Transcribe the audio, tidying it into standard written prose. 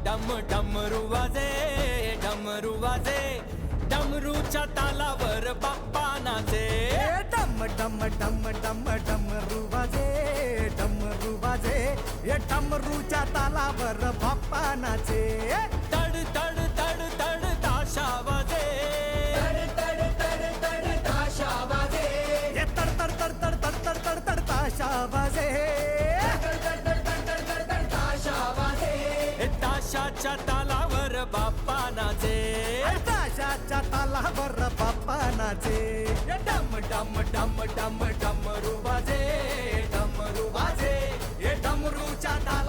डम डमरू वाजे, डमरू वाजे, डमरूच्या तालावर बाप्पा नाचे. डम डम डम डम डमरू वाजे, डमरू वाजे, ये डमरूच्या तालावर बाप्पा नाचे. तड तड तड तड ताशा वाजे, तड तड तड तड ताशा वाजे, ये तड तड तड तड तड तड तड तड ताशा वाजे. तड तड तड तड तड तड ताशा वाजे. ताशाच्या तालावर बाप्पा नाचे. ताशाच्या तालावर बाप्पा नाचे. डम डम डम डम डमरू वाजे, डमरू वाजे, हे डमरूच्या ताला